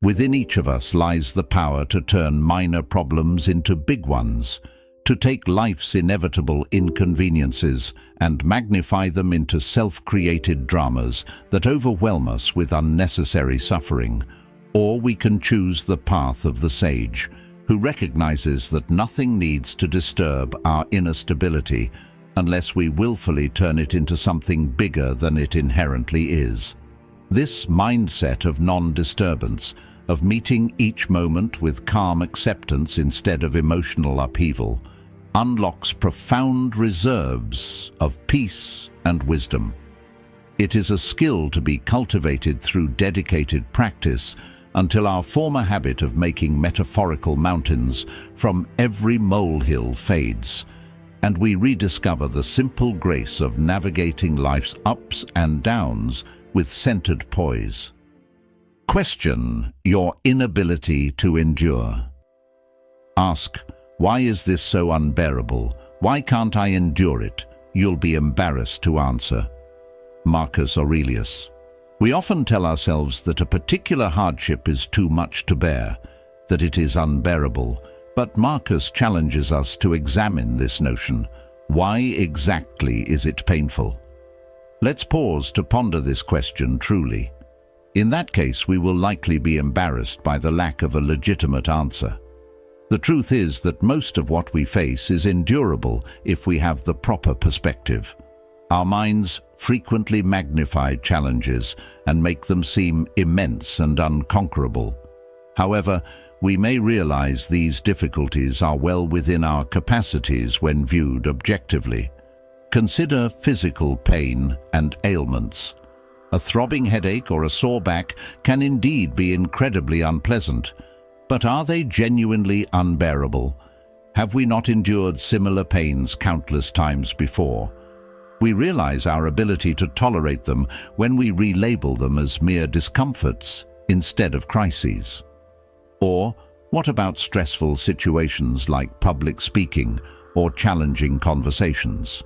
Within each of us lies the power to turn minor problems into big ones, to take life's inevitable inconveniences and magnify them into self-created dramas that overwhelm us with unnecessary suffering. Or we can choose the path of the sage, who recognizes that nothing needs to disturb our inner stability unless we willfully turn it into something bigger than it inherently is. This mindset of non-disturbance, of meeting each moment with calm acceptance instead of emotional upheaval, unlocks profound reserves of peace and wisdom. It is a skill to be cultivated through dedicated practice until our former habit of making metaphorical mountains from every molehill fades, and we rediscover the simple grace of navigating life's ups and downs with centered poise. Question your inability to endure. Ask, why is this so unbearable? Why can't I endure it? You'll be embarrassed to answer. Marcus Aurelius. We often tell ourselves that a particular hardship is too much to bear, that it is unbearable, but Marcus challenges us to examine this notion. Why exactly is it painful? Let's pause to ponder this question truly. In that case, we will likely be embarrassed by the lack of a legitimate answer. The truth is that most of what we face is endurable if we have the proper perspective. Our minds frequently magnify challenges and make them seem immense and unconquerable. However, we may realize these difficulties are well within our capacities when viewed objectively. Consider physical pain and ailments. A throbbing headache or a sore back can indeed be incredibly unpleasant, but are they genuinely unbearable? Have we not endured similar pains countless times before? We realize our ability to tolerate them when we relabel them as mere discomforts instead of crises. Or what about stressful situations like public speaking or challenging conversations?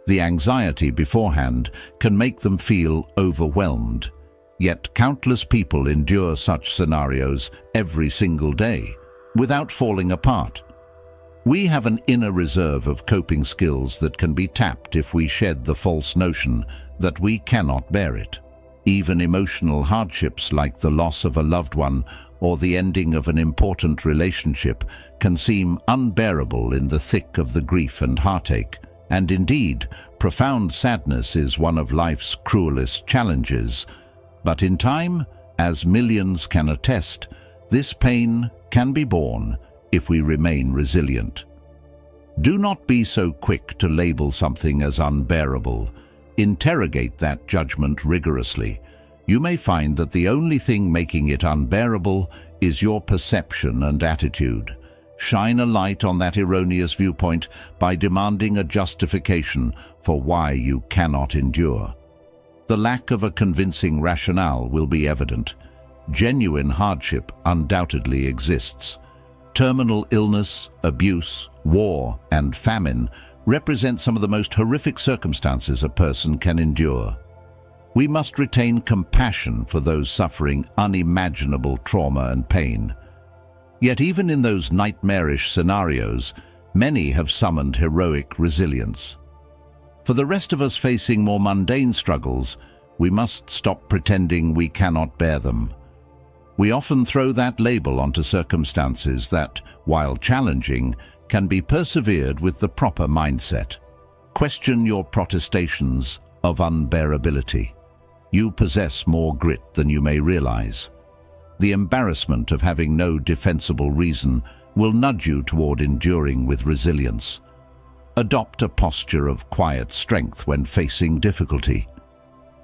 The anxiety beforehand can make them feel overwhelmed. Yet countless people endure such scenarios every single day, without falling apart. We have an inner reserve of coping skills that can be tapped if we shed the false notion that we cannot bear it. Even emotional hardships like the loss of a loved one or the ending of an important relationship can seem unbearable in the thick of the grief and heartache. And indeed, profound sadness is one of life's cruelest challenges. But in time, as millions can attest, this pain can be borne if we remain resilient. Do not be so quick to label something as unbearable. Interrogate that judgment rigorously. You may find that the only thing making it unbearable is your perception and attitude. Shine a light on that erroneous viewpoint by demanding a justification for why you cannot endure. The lack of a convincing rationale will be evident. Genuine hardship undoubtedly exists. Terminal illness, abuse, war, and famine represent some of the most horrific circumstances a person can endure. We must retain compassion for those suffering unimaginable trauma and pain. Yet even in those nightmarish scenarios, many have summoned heroic resilience. For the rest of us facing more mundane struggles, we must stop pretending we cannot bear them. We often throw that label onto circumstances that, while challenging, can be persevered with the proper mindset. Question your protestations of unbearability. You possess more grit than you may realize. The embarrassment of having no defensible reason will nudge you toward enduring with resilience. Adopt a posture of quiet strength when facing difficulty.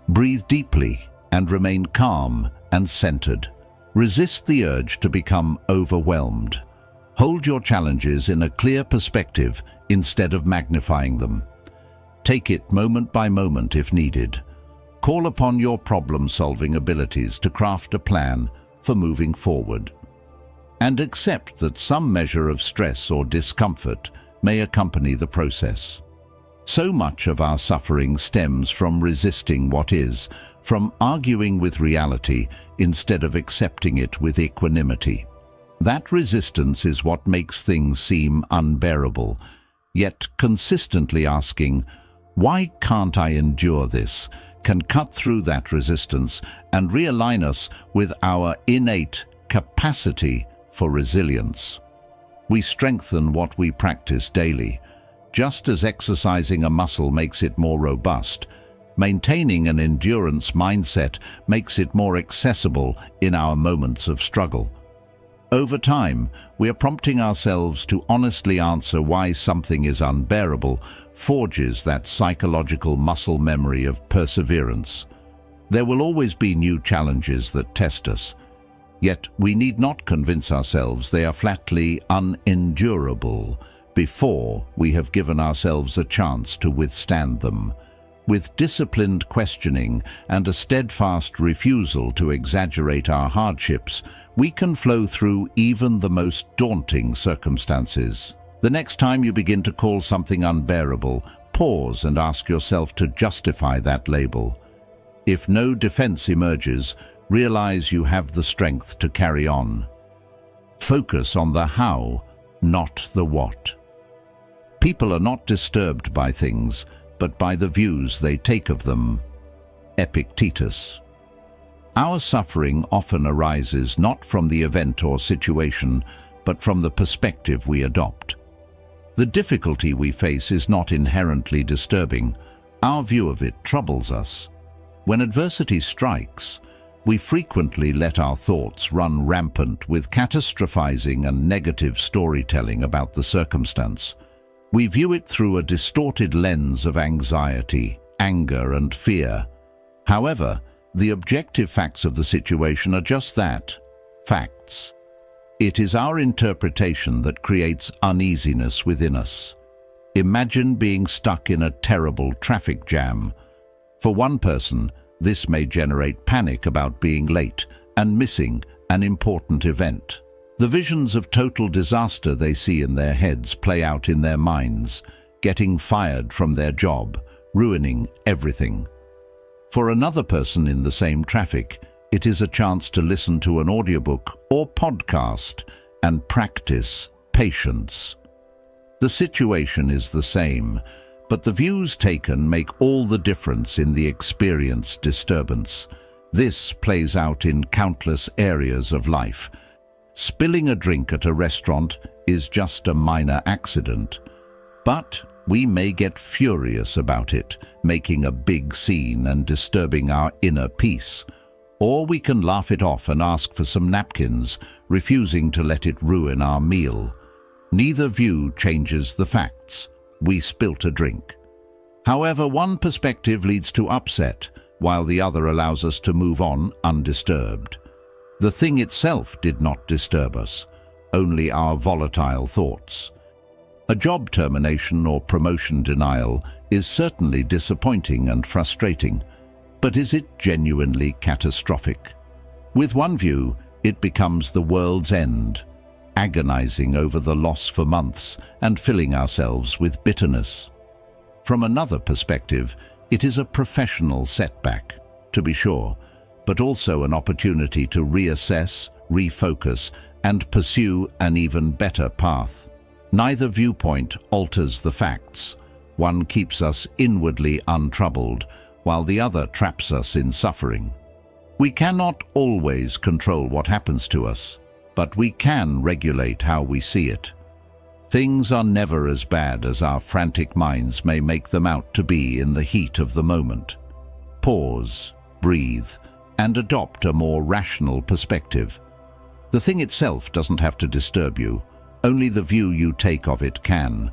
Breathe deeply and remain calm and centered. Resist the urge to become overwhelmed. Hold your challenges in a clear perspective instead of magnifying them. Take it moment by moment if needed. Call upon your problem-solving abilities to craft a plan for moving forward. And accept that some measure of stress or discomfort may accompany the process. So much of our suffering stems from resisting what is, from arguing with reality instead of accepting it with equanimity. That resistance is what makes things seem unbearable, yet consistently asking, "Why can't I endure this?" can cut through that resistance and realign us with our innate capacity for resilience. We strengthen what we practice daily. Just as exercising a muscle makes it more robust, maintaining an endurance mindset makes it more accessible in our moments of struggle. Over time, we are prompting ourselves to honestly answer why something is unbearable, forges that psychological muscle memory of perseverance. There will always be new challenges that test us, yet we need not convince ourselves they are flatly unendurable before we have given ourselves a chance to withstand them. With disciplined questioning and a steadfast refusal to exaggerate our hardships, we can flow through even the most daunting circumstances. The next time you begin to call something unbearable, pause and ask yourself to justify that label. If no defense emerges, realize you have the strength to carry on. Focus on the how, not the what. People are not disturbed by things, but by the views they take of them. Epictetus. Our suffering often arises not from the event or situation, but from the perspective we adopt. The difficulty we face is not inherently disturbing. Our view of it troubles us. When adversity strikes, we frequently let our thoughts run rampant with catastrophizing and negative storytelling about the circumstance. We view it through a distorted lens of anxiety, anger, and fear. However, the objective facts of the situation are just that, facts. It is our interpretation that creates uneasiness within us. Imagine being stuck in a terrible traffic jam. For one person, this may generate panic about being late and missing an important event. The visions of total disaster they see in their heads play out in their minds, getting fired from their job, ruining everything. For another person in the same traffic, it is a chance to listen to an audiobook or podcast and practice patience. The situation is the same, but the views taken make all the difference in the experienced disturbance. This plays out in countless areas of life. Spilling a drink at a restaurant is just a minor accident, but we may get furious about it, making a big scene and disturbing our inner peace. Or we can laugh it off and ask for some napkins, refusing to let it ruin our meal. Neither view changes the facts. We spilt a drink. However, one perspective leads to upset, while the other allows us to move on undisturbed. The thing itself did not disturb us, only our volatile thoughts. A job termination or promotion denial is certainly disappointing and frustrating, but is it genuinely catastrophic? With one view, it becomes the world's end, agonizing over the loss for months and filling ourselves with bitterness. From another perspective, it is a professional setback, to be sure, but also an opportunity to reassess, refocus, and pursue an even better path. Neither viewpoint alters the facts. One keeps us inwardly untroubled, while the other traps us in suffering. We cannot always control what happens to us, but we can regulate how we see it. Things are never as bad as our frantic minds may make them out to be in the heat of the moment. Pause, breathe, and adopt a more rational perspective. The thing itself doesn't have to disturb you, only the view you take of it can.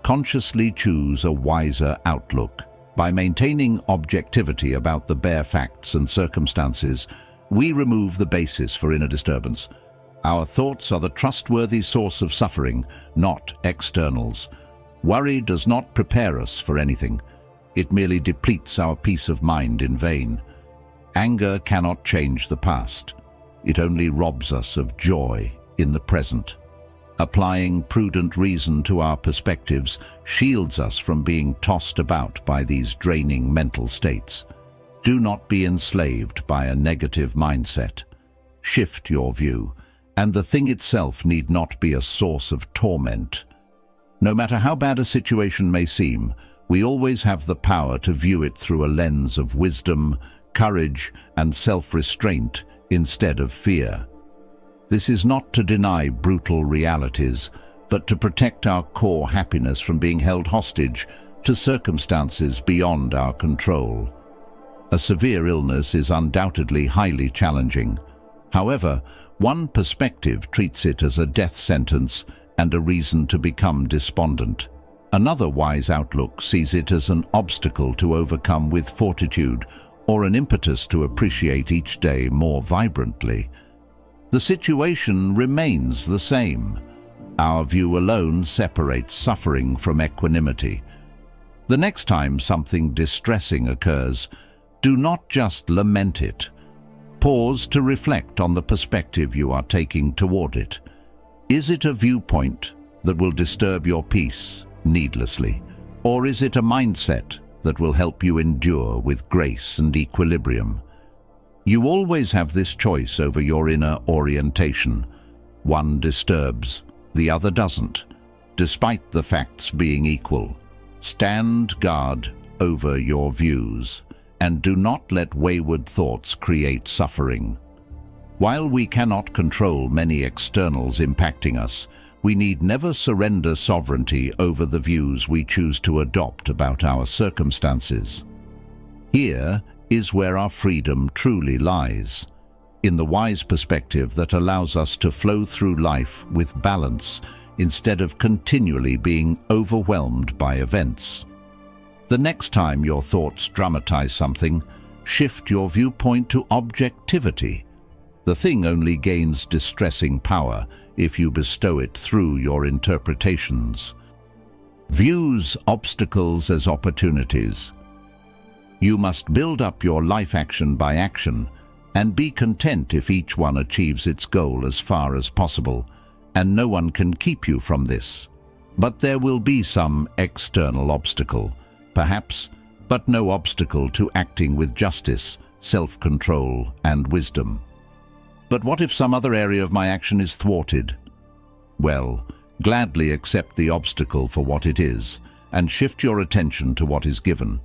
Consciously choose a wiser outlook. By maintaining objectivity about the bare facts and circumstances, we remove the basis for inner disturbance. Our thoughts are the trustworthy source of suffering, not externals. Worry does not prepare us for anything. It merely depletes our peace of mind in vain. Anger cannot change the past. It only robs us of joy in the present. Applying prudent reason to our perspectives shields us from being tossed about by these draining mental states. Do not be enslaved by a negative mindset. Shift your view, and the thing itself need not be a source of torment. No matter how bad a situation may seem, we always have the power to view it through a lens of wisdom, courage, and self-restraint instead of fear. This is not to deny brutal realities, but to protect our core happiness from being held hostage to circumstances beyond our control. A severe illness is undoubtedly highly challenging. However, one perspective treats it as a death sentence and a reason to become despondent. Another wise outlook sees it as an obstacle to overcome with fortitude or an impetus to appreciate each day more vibrantly. The situation remains the same. Our view alone separates suffering from equanimity. The next time something distressing occurs, do not just lament it. Pause to reflect on the perspective you are taking toward it. Is it a viewpoint that will disturb your peace needlessly, or is it a mindset that will help you endure with grace and equilibrium? You always have this choice over your inner orientation. One disturbs, the other doesn't, despite the facts being equal. Stand guard over your views, and do not let wayward thoughts create suffering. While we cannot control many externals impacting us, we need never surrender sovereignty over the views we choose to adopt about our circumstances. Here is where our freedom truly lies, in the wise perspective that allows us to flow through life with balance instead of continually being overwhelmed by events. The next time your thoughts dramatize something, shift your viewpoint to objectivity. The thing only gains distressing power if you bestow it through your interpretations. Views obstacles as opportunities. You must build up your life action by action and be content if each one achieves its goal as far as possible, and no one can keep you from this. But there will be some external obstacle, perhaps, but no obstacle to acting with justice, self-control, and wisdom. But what if some other area of my action is thwarted? Well, gladly accept the obstacle for what it is, and shift your attention to what is given,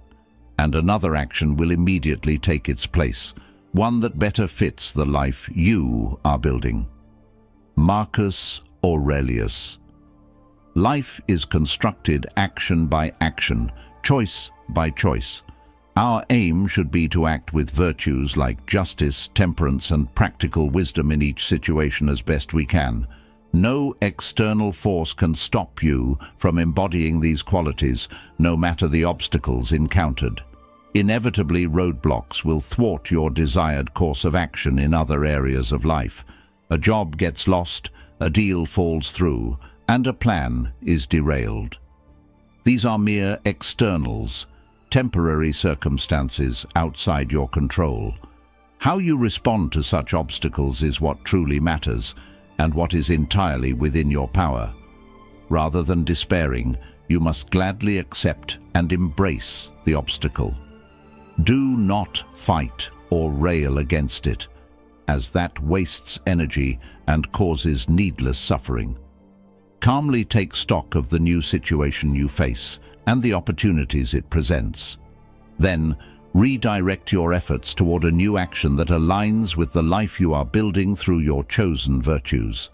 and another action will immediately take its place, one that better fits the life you are building. Marcus Aurelius. Life is constructed action by action, choice by choice. Our aim should be to act with virtues like justice, temperance, and practical wisdom in each situation as best we can. No external force can stop you from embodying these qualities, no matter the obstacles encountered. Inevitably, roadblocks will thwart your desired course of action in other areas of life. A job gets lost, a deal falls through, and a plan is derailed. These are mere externals, temporary circumstances outside your control. How you respond to such obstacles is what truly matters, and what is entirely within your power. Rather than despairing, you must gladly accept and embrace the obstacle. Do not fight or rail against it, as that wastes energy and causes needless suffering. Calmly take stock of the new situation you face and the opportunities it presents. Then, redirect your efforts toward a new action that aligns with the life you are building through your chosen virtues.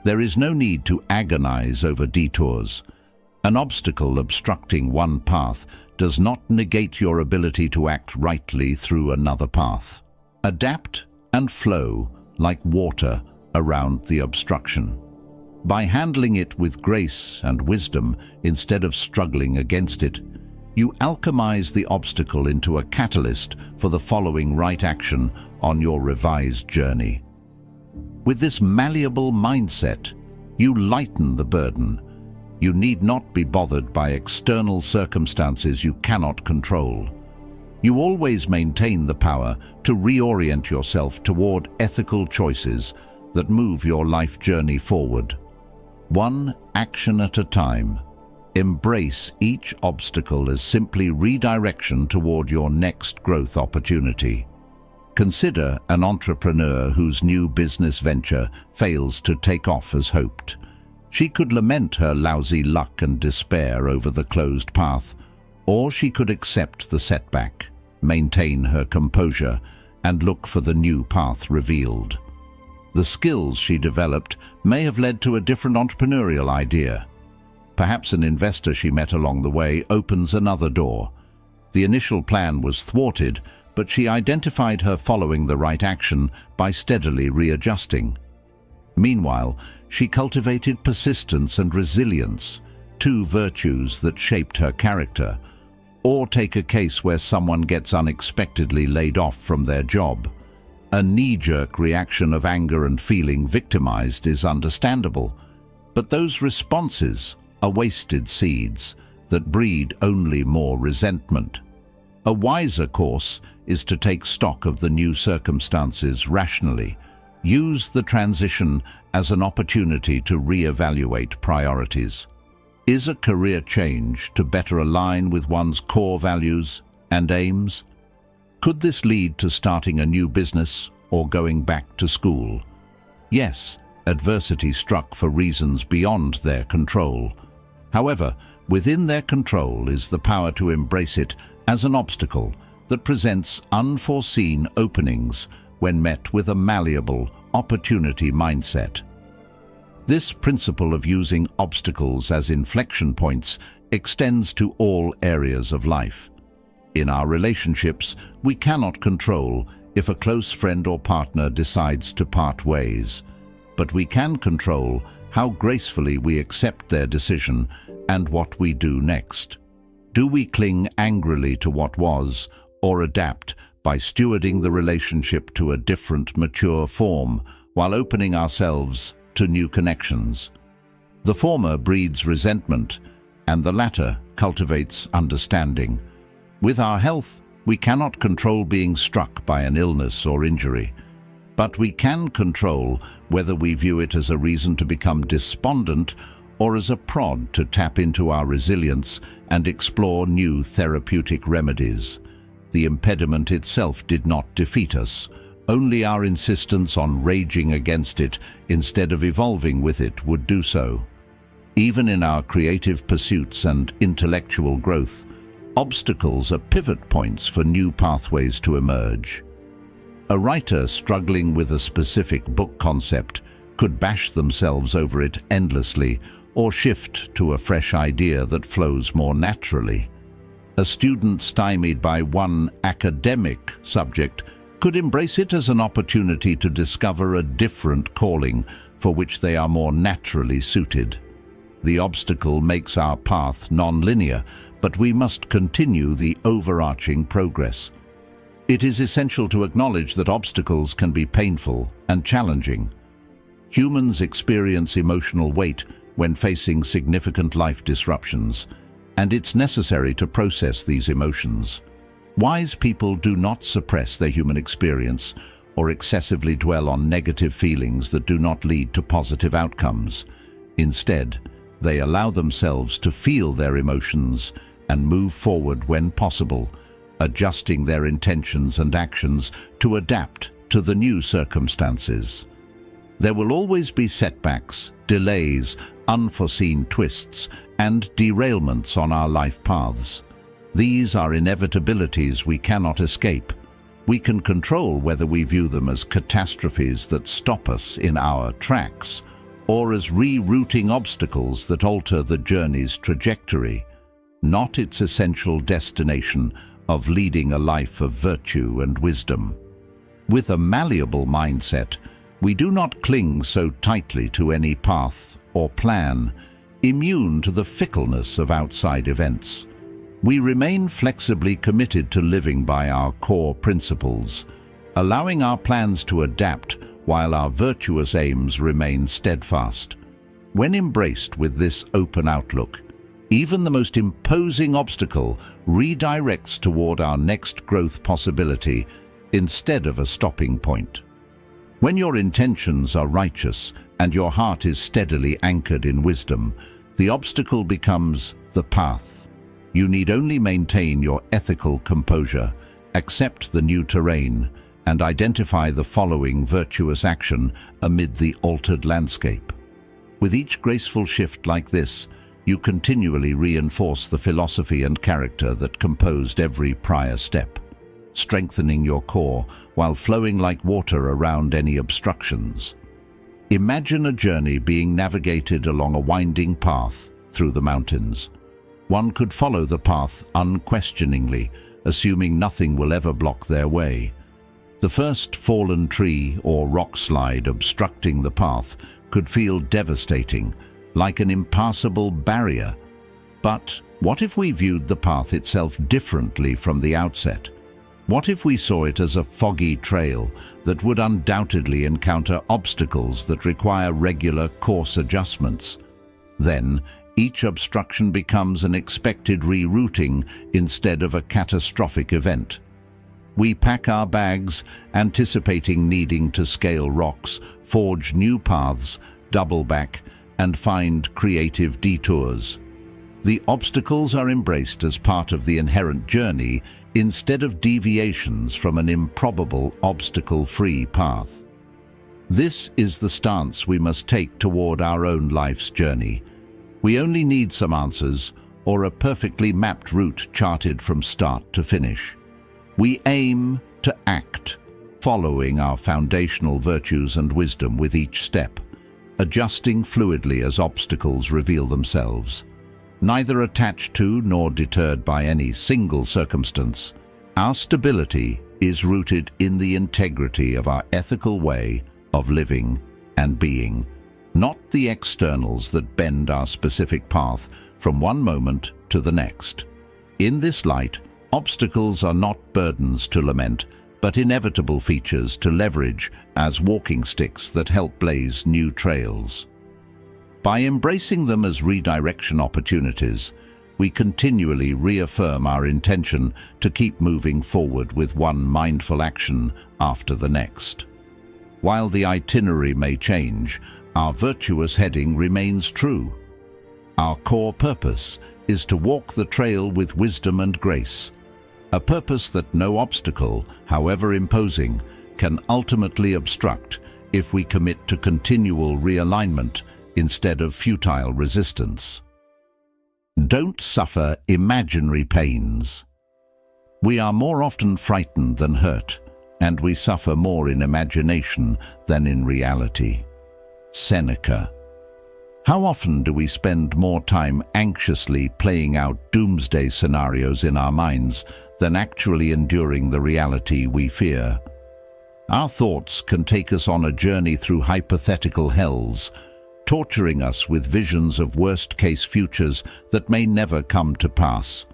There is no need to agonize over detours. An obstacle obstructing one path does not negate your ability to act rightly through another path. Adapt and flow like water around the obstruction. By handling it with grace and wisdom instead of struggling against it, you alchemize the obstacle into a catalyst for the following right action on your revised journey. With this malleable mindset, you lighten the burden. You need not be bothered by external circumstances you cannot control. You always maintain the power to reorient yourself toward ethical choices that move your life journey forward. One action at a time. Embrace each obstacle as simply redirection toward your next growth opportunity. Consider an entrepreneur whose new business venture fails to take off as hoped. She could lament her lousy luck and despair over the closed path, or she could accept the setback, maintain her composure, and look for the new path revealed. The skills she developed may have led to a different entrepreneurial idea. Perhaps an investor she met along the way opens another door. The initial plan was thwarted, but she identified her following the right action by steadily readjusting. Meanwhile, she cultivated persistence and resilience, two virtues that shaped her character. Or take a case where someone gets unexpectedly laid off from their job. A knee-jerk reaction of anger and feeling victimized is understandable, but those responses are wasted seeds that breed only more resentment. A wiser course is to take stock of the new circumstances rationally. Use the transition as an opportunity to re-evaluate priorities. Is a career change to better align with one's core values and aims? Could this lead to starting a new business or going back to school? Yes, adversity struck for reasons beyond their control. However, within their control is the power to embrace it as an obstacle that presents unforeseen openings when met with a malleable opportunity mindset. This principle of using obstacles as inflection points extends to all areas of life. In our relationships, we cannot control if a close friend or partner decides to part ways, but we can control how gracefully we accept their decision and what we do next. Do we cling angrily to what was, or adapt by stewarding the relationship to a different, mature form while opening ourselves to new connections? The former breeds resentment, and the latter cultivates understanding. With our health, we cannot control being struck by an illness or injury, but we can control whether we view it as a reason to become despondent or as a prod to tap into our resilience and explore new therapeutic remedies. The impediment itself did not defeat us. Only our insistence on raging against it instead of evolving with it would do so. Even in our creative pursuits and intellectual growth, obstacles are pivot points for new pathways to emerge. A writer struggling with a specific book concept could bash themselves over it endlessly or shift to a fresh idea that flows more naturally. A student stymied by one academic subject could embrace it as an opportunity to discover a different calling for which they are more naturally suited. The obstacle makes our path non-linear, but we must continue the overarching progress. It is essential to acknowledge that obstacles can be painful and challenging. Humans experience emotional weight when facing significant life disruptions, and it's necessary to process these emotions. Wise people do not suppress their human experience or excessively dwell on negative feelings that do not lead to positive outcomes. Instead, they allow themselves to feel their emotions and move forward when possible, adjusting their intentions and actions to adapt to the new circumstances. There will always be setbacks, delays, unforeseen twists, and derailments on our life paths. These are inevitabilities we cannot escape. We can control whether we view them as catastrophes that stop us in our tracks, or as rerouting obstacles that alter the journey's trajectory, not its essential destination of leading a life of virtue and wisdom. With a malleable mindset, we do not cling so tightly to any path or plan, immune to the fickleness of outside events. We remain flexibly committed to living by our core principles, allowing our plans to adapt while our virtuous aims remain steadfast. When embraced with this open outlook, even the most imposing obstacle redirects toward our next growth possibility instead of a stopping point. When your intentions are righteous, and your heart is steadily anchored in wisdom, the obstacle becomes the path. You need only maintain your ethical composure, accept the new terrain, and identify the following virtuous action amid the altered landscape. With each graceful shift like this, you continually reinforce the philosophy and character that composed every prior step, strengthening your core while flowing like water around any obstructions. Imagine a journey being navigated along a winding path through the mountains. One could follow the path unquestioningly, assuming nothing will ever block their way. The first fallen tree or rock slide obstructing the path could feel devastating, like an impassable barrier. But what if we viewed the path itself differently from the outset? What if we saw it as a foggy trail that would undoubtedly encounter obstacles that require regular course adjustments? Then, each obstruction becomes an expected rerouting instead of a catastrophic event. We pack our bags, anticipating needing to scale rocks, forge new paths, double back, and find creative detours. The obstacles are embraced as part of the inherent journey instead of deviations from an improbable, obstacle-free path. This is the stance we must take toward our own life's journey. We only need some answers or a perfectly mapped route charted from start to finish. We aim to act, following our foundational virtues and wisdom with each step, adjusting fluidly as obstacles reveal themselves. Neither attached to nor deterred by any single circumstance, our stability is rooted in the integrity of our ethical way of living and being, not the externals that bend our specific path from one moment to the next. In this light, obstacles are not burdens to lament, but inevitable features to leverage as walking sticks that help blaze new trails. By embracing them as redirection opportunities, we continually reaffirm our intention to keep moving forward with one mindful action after the next. While the itinerary may change, our virtuous heading remains true. Our core purpose is to walk the trail with wisdom and grace, a purpose that no obstacle, however imposing, can ultimately obstruct if we commit to continual realignment instead of futile resistance. Don't suffer imaginary pains. We are more often frightened than hurt, and we suffer more in imagination than in reality. Seneca. How often do we spend more time anxiously playing out doomsday scenarios in our minds than actually enduring the reality we fear? Our thoughts can take us on a journey through hypothetical hells, torturing us with visions of worst-case futures that may never come to pass.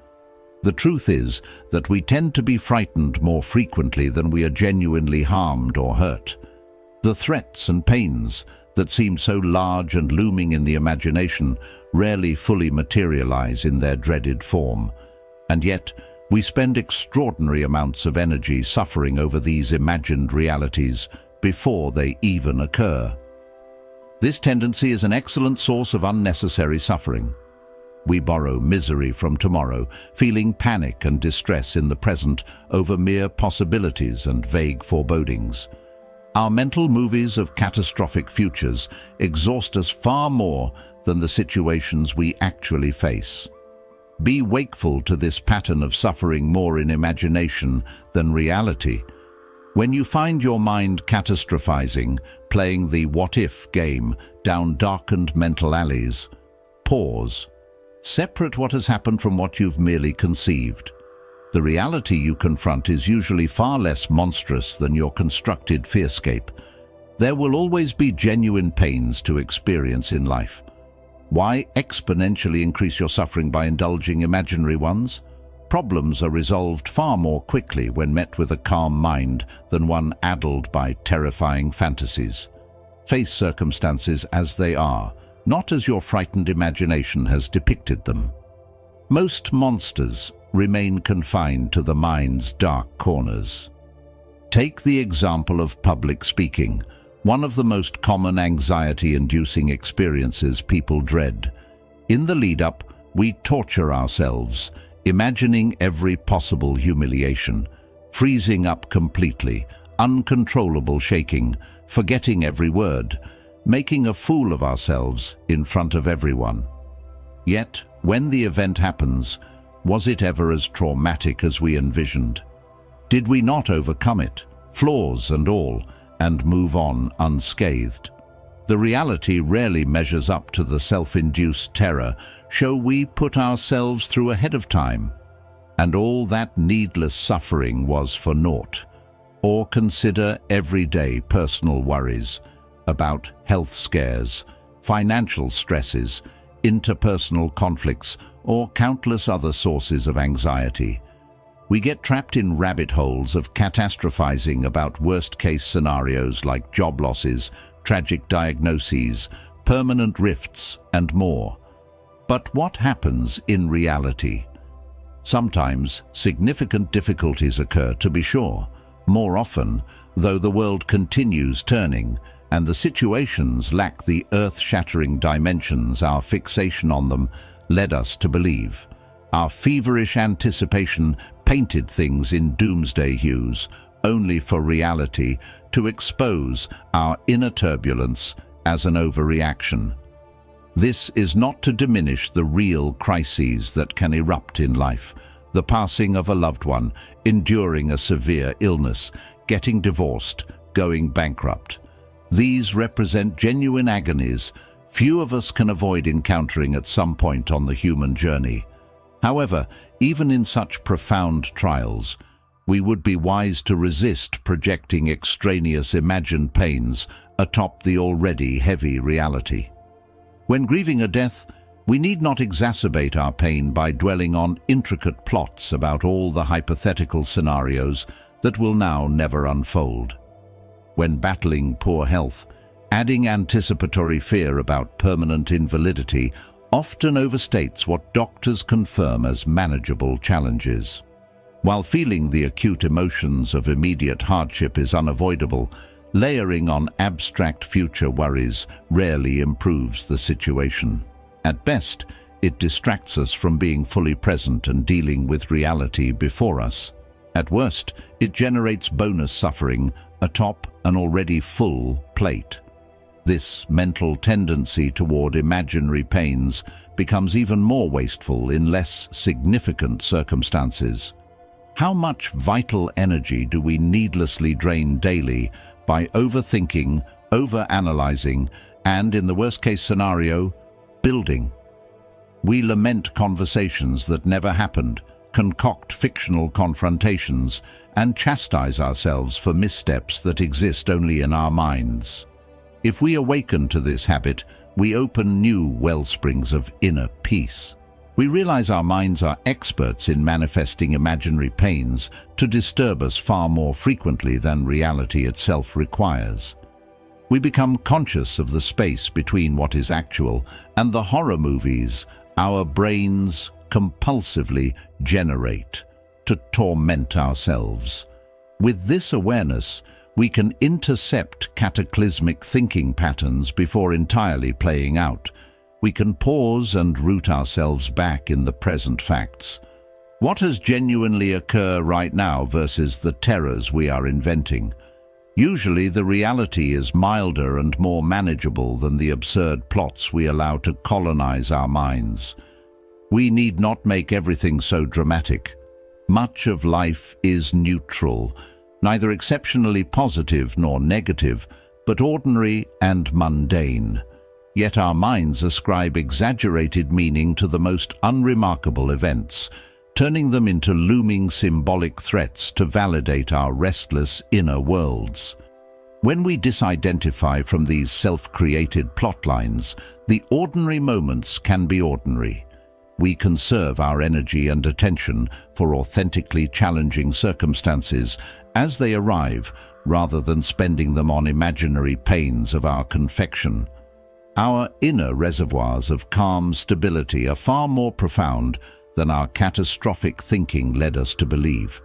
The truth is that we tend to be frightened more frequently than we are genuinely harmed or hurt. The threats and pains that seem so large and looming in the imagination rarely fully materialize in their dreaded form, and yet we spend extraordinary amounts of energy suffering over these imagined realities before they even occur. This tendency is an excellent source of unnecessary suffering. We borrow misery from tomorrow, feeling panic and distress in the present over mere possibilities and vague forebodings. Our mental movies of catastrophic futures exhaust us far more than the situations we actually face. Be wakeful to this pattern of suffering more in imagination than reality. When you find your mind catastrophizing, playing the what-if game down darkened mental alleys, pause. Separate what has happened from what you've merely conceived. The reality you confront is usually far less monstrous than your constructed fearscape. There will always be genuine pains to experience in life. Why exponentially increase your suffering by indulging imaginary ones? Problems are resolved far more quickly when met with a calm mind than one addled by terrifying fantasies. Face circumstances as they are, not as your frightened imagination has depicted them. Most monsters remain confined to the mind's dark corners. Take the example of public speaking. one of the most common anxiety-inducing experiences people dread. In the lead-up, we torture ourselves, imagining every possible humiliation, freezing up completely, uncontrollable shaking, forgetting every word, making a fool of ourselves in front of everyone. Yet, when the event happens, was it ever as traumatic as we envisioned? Did we not overcome it, flaws and all, and move on unscathed? The reality rarely measures up to the self-induced terror we put ourselves through ahead of time. And all that needless suffering was for naught. Or consider everyday personal worries about health scares, financial stresses, interpersonal conflicts, or countless other sources of anxiety. We get trapped in rabbit holes of catastrophizing about worst-case scenarios like job losses, tragic diagnoses, permanent rifts, and more. But what happens in reality? Sometimes significant difficulties occur, to be sure. More often, though, the world continues turning, and the situations lack the earth-shattering dimensions our fixation on them led us to believe. Our feverish anticipation painted things in doomsday hues, only for reality to expose our inner turbulence as an overreaction. This is not to diminish the real crises that can erupt in life: the passing of a loved one, enduring a severe illness, getting divorced, going bankrupt. These represent genuine agonies few of us can avoid encountering at some point on the human journey. However, even in such profound trials, we would be wise to resist projecting extraneous imagined pains atop the already heavy reality. When grieving a death, we need not exacerbate our pain by dwelling on intricate plots about all the hypothetical scenarios that will now never unfold. When battling poor health, adding anticipatory fear about permanent invalidity often overstates what doctors confirm as manageable challenges. While feeling the acute emotions of immediate hardship is unavoidable, layering on abstract future worries rarely improves the situation. At best, it distracts us from being fully present and dealing with reality before us. At worst, it generates bonus suffering atop an already full plate. This mental tendency toward imaginary pains becomes even more wasteful in less significant circumstances. How much vital energy do we needlessly drain daily by overthinking, overanalyzing, and, in the worst-case scenario, building? We lament conversations that never happened, concoct fictional confrontations, and chastise ourselves for missteps that exist only in our minds. If we awaken to this habit, we open new wellsprings of inner peace. We realize our minds are experts in manifesting imaginary pains to disturb us far more frequently than reality itself requires. We become conscious of the space between what is actual and the horror movies our brains compulsively generate to torment ourselves. With this awareness, we can intercept cataclysmic thinking patterns before entirely playing out. We can pause and root ourselves back in the present facts. What has genuinely occurred right now versus the terrors we are inventing? Usually the reality is milder and more manageable than the absurd plots we allow to colonize our minds. We need not make everything so dramatic. Much of life is neutral, neither exceptionally positive nor negative, but ordinary and mundane. Yet our minds ascribe exaggerated meaning to the most unremarkable events, turning them into looming symbolic threats to validate our restless inner worlds. When we disidentify from these self-created plotlines, the ordinary moments can be ordinary. We conserve our energy and attention for authentically challenging circumstances as they arrive, rather than spending them on imaginary pains of our confection. Our inner reservoirs of calm stability are far more profound than our catastrophic thinking led us to believe.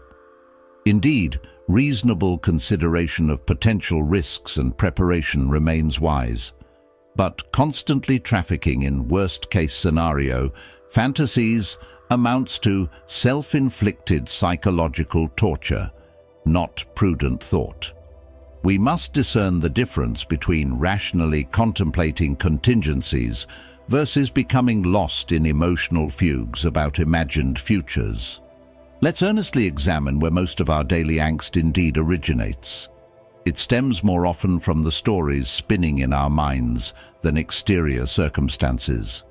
Indeed, Reasonable consideration of potential risks and preparation remains wise. But constantly trafficking in worst-case scenario fantasies amounts to self-inflicted psychological torture, not prudent thought. We must discern the difference between rationally contemplating contingencies versus becoming lost in emotional fugues about imagined futures. Let's earnestly examine where most of our daily angst indeed originates. It stems more often from the stories spinning in our minds than exterior circumstances.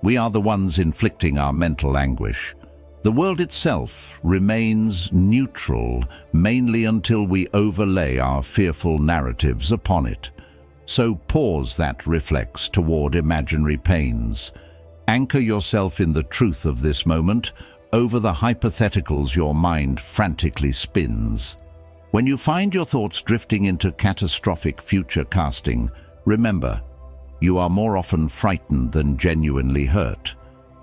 We are the ones inflicting our mental anguish. The world itself remains neutral mainly until we overlay our fearful narratives upon it. So pause that reflex toward imaginary pains. Anchor yourself in the truth of this moment over the hypotheticals your mind frantically spins. When you find your thoughts drifting into catastrophic future casting, remember, you are more often frightened than genuinely hurt.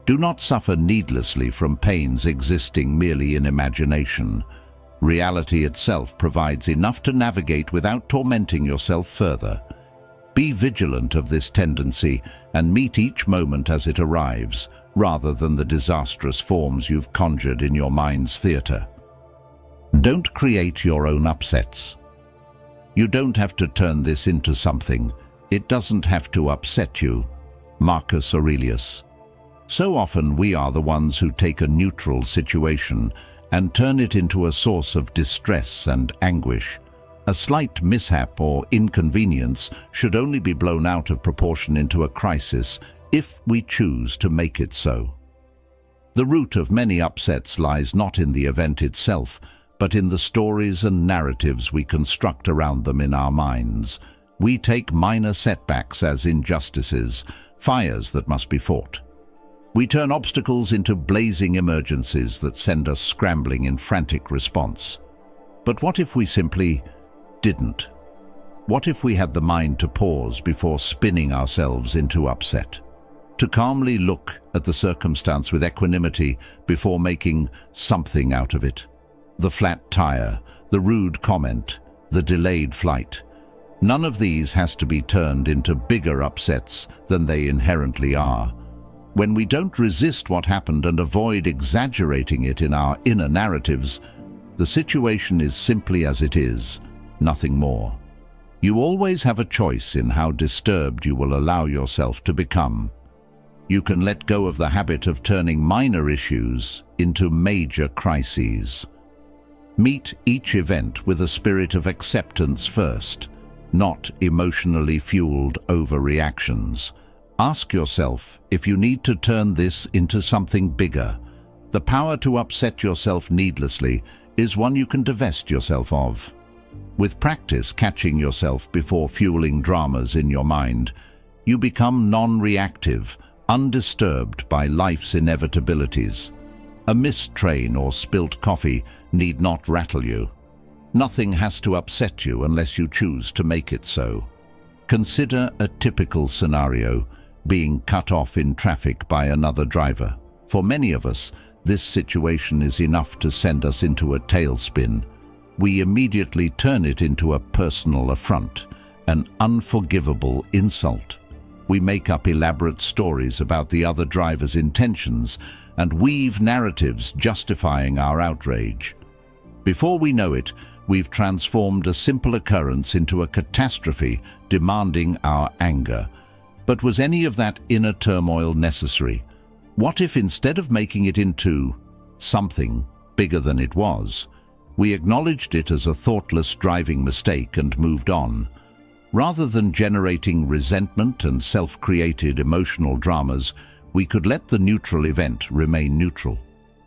Do not suffer needlessly from pains existing merely in imagination. Reality itself provides enough to navigate without tormenting yourself further. Be vigilant of this tendency and meet each moment as it arrives, rather than the disastrous forms you've conjured in your mind's theater. Don't create your own upsets. You don't have to turn this into something. It doesn't have to upset you. Marcus Aurelius. So often we are the ones who take a neutral situation and turn it into a source of distress and anguish. A slight mishap or inconvenience should only be blown out of proportion into a crisis if we choose to make it so. The root of many upsets lies not in the event itself, but in the stories and narratives we construct around them in our minds. We take minor setbacks as injustices, fires that must be fought. We turn obstacles into blazing emergencies that send us scrambling in frantic response. But what if we simply didn't? What if we had the mind to pause before spinning ourselves into upset? To calmly look at the circumstance with equanimity before making something out of it? The flat tire, the rude comment, the delayed flight. None of these has to be turned into bigger upsets than they inherently are. When we don't resist what happened and avoid exaggerating it in our inner narratives, the situation is simply as it is, nothing more. You always have a choice in how disturbed you will allow yourself to become. You can let go of the habit of turning minor issues into major crises. Meet each event with a spirit of acceptance first, not emotionally fueled overreactions. Ask yourself if you need to turn this into something bigger. The power to upset yourself needlessly is one you can divest yourself of. With practice catching yourself before fueling dramas in your mind, you become non-reactive, undisturbed by life's inevitabilities. A missed train or spilt coffee need not rattle you. Nothing has to upset you unless you choose to make it so. Consider a typical scenario: being cut off in traffic by another driver. For many of us, this situation is enough to send us into a tailspin. We immediately turn it into a personal affront, an unforgivable insult. We make up elaborate stories about the other driver's intentions and weave narratives justifying our outrage. Before we know it, we've transformed a simple occurrence into a catastrophe demanding our anger. But was any of that inner turmoil necessary? What if instead of making it into something bigger than it was, we acknowledged it as a thoughtless driving mistake and moved on? Rather than generating resentment and self-created emotional dramas, we could let the neutral event remain neutral.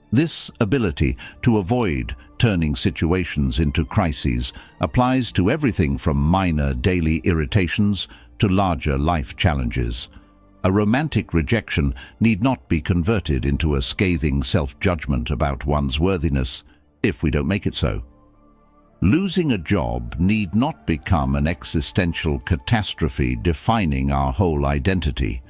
This ability to avoid turning situations into crises applies to everything from minor daily irritations to larger life challenges. A romantic rejection need not be converted into a scathing self-judgment about one's worthiness if we don't make it so. Losing a job need not become an existential catastrophe defining our whole identity.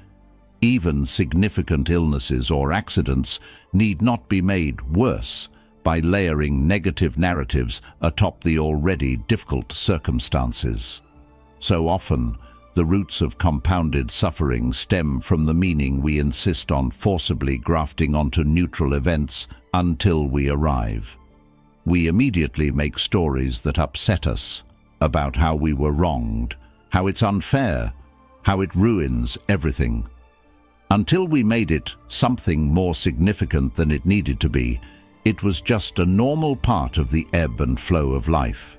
Even significant illnesses or accidents need not be made worse by layering negative narratives atop the already difficult circumstances. So often, the roots of compounded suffering stem from the meaning we insist on forcibly grafting onto neutral events until we arrive. We immediately make stories that upset us about how we were wronged, how it's unfair, how it ruins everything. Until we made it something more significant than it needed to be, it was just a normal part of the ebb and flow of life.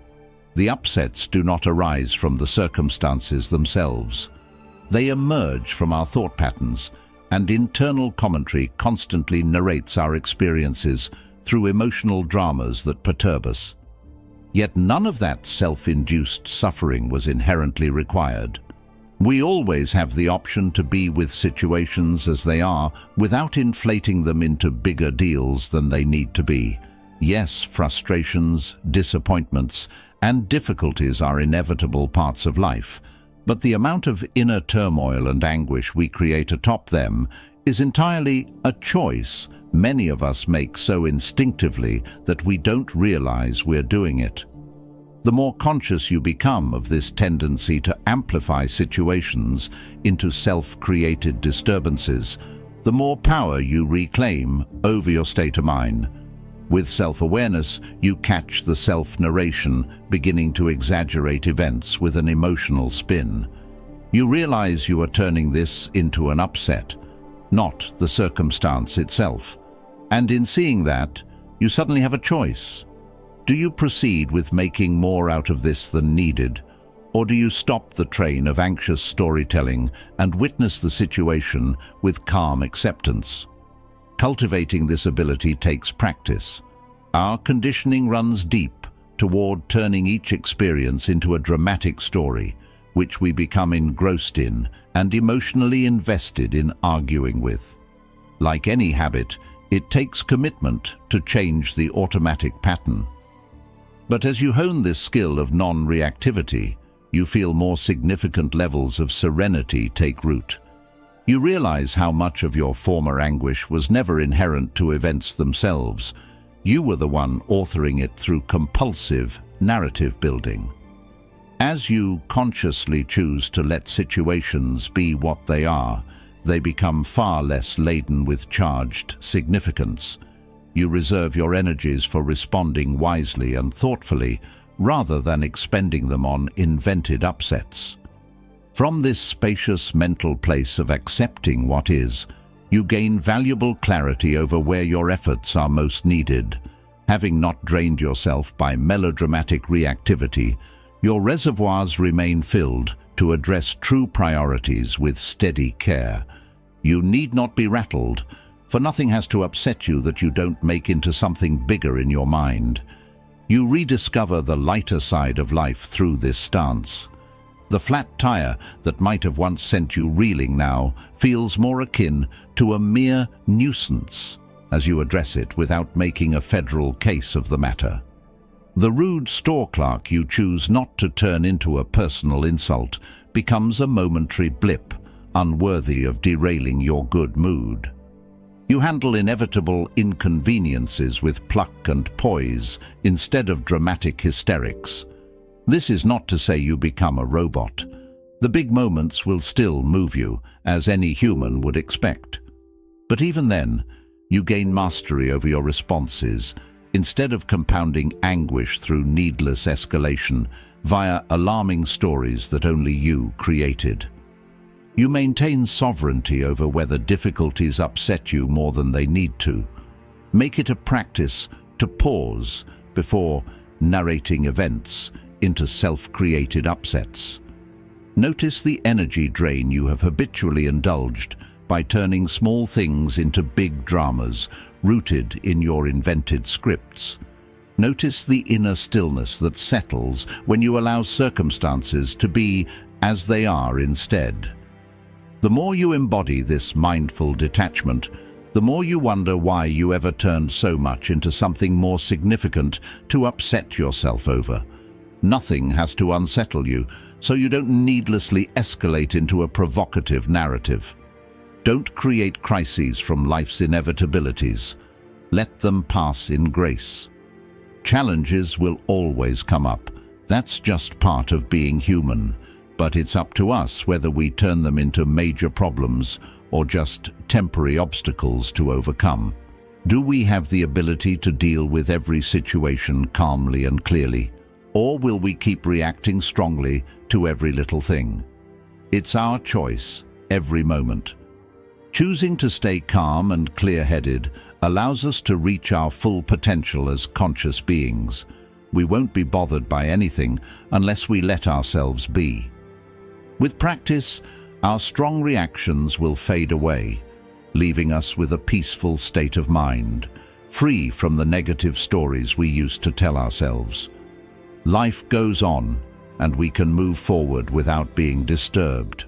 The upsets do not arise from the circumstances themselves. They emerge from our thought patterns, and internal commentary constantly narrates our experiences through emotional dramas that perturb us. Yet none of that self-induced suffering was inherently required. We always have the option to be with situations as they are without inflating them into bigger deals than they need to be. Yes, frustrations, disappointments, and difficulties are inevitable parts of life, but the amount of inner turmoil and anguish we create atop them is entirely a choice many of us make so instinctively that we don't realize we're doing it. The more conscious you become of this tendency to amplify situations into self-created disturbances, the more power you reclaim over your state of mind. With self-awareness, you catch the self-narration beginning to exaggerate events with an emotional spin. You realize you are turning this into an upset, not the circumstance itself. And in seeing that, you suddenly have a choice. Do you proceed with making more out of this than needed, or do you stop the train of anxious storytelling and witness the situation with calm acceptance? Cultivating this ability takes practice. Our conditioning runs deep toward turning each experience into a dramatic story, which we become engrossed in and emotionally invested in arguing with. Like any habit, it takes commitment to change the automatic pattern. But as you hone this skill of non-reactivity, you feel more significant levels of serenity take root. You realize how much of your former anguish was never inherent to events themselves. You were the one authoring it through compulsive narrative building. As you consciously choose to let situations be what they are, they become far less laden with charged significance. You reserve your energies for responding wisely and thoughtfully, rather than expending them on invented upsets. From this spacious mental place of accepting what is, you gain valuable clarity over where your efforts are most needed. Having not drained yourself by melodramatic reactivity, your reservoirs remain filled to address true priorities with steady care. You need not be rattled, for nothing has to upset you that you don't make into something bigger in your mind. You rediscover the lighter side of life through this stance. The flat tire that might have once sent you reeling now feels more akin to a mere nuisance as you address it without making a federal case of the matter. The rude store clerk you choose not to turn into a personal insult becomes a momentary blip, unworthy of derailing your good mood. You handle inevitable inconveniences with pluck and poise instead of dramatic hysterics. This is not to say you become a robot. The big moments will still move you, as any human would expect. But even then, you gain mastery over your responses, instead of compounding anguish through needless escalation via alarming stories that only you created. You maintain sovereignty over whether difficulties upset you more than they need to. Make it a practice to pause before narrating events into self-created upsets. Notice the energy drain you have habitually indulged by turning small things into big dramas rooted in your invented scripts. Notice the inner stillness that settles when you allow circumstances to be as they are instead. The more you embody this mindful detachment, the more you wonder why you ever turned so much into something more significant to upset yourself over. Nothing has to unsettle you, so you don't needlessly escalate into a provocative narrative. Don't create crises from life's inevitabilities. Let them pass in grace. Challenges will always come up. That's just part of being human. But it's up to us whether we turn them into major problems or just temporary obstacles to overcome. Do we have the ability to deal with every situation calmly and clearly? Or will we keep reacting strongly to every little thing? It's our choice, every moment. Choosing to stay calm and clear-headed allows us to reach our full potential as conscious beings. We won't be bothered by anything unless we let ourselves be. With practice, our strong reactions will fade away, leaving us with a peaceful state of mind, free from the negative stories we used to tell ourselves. Life goes on, and we can move forward without being disturbed.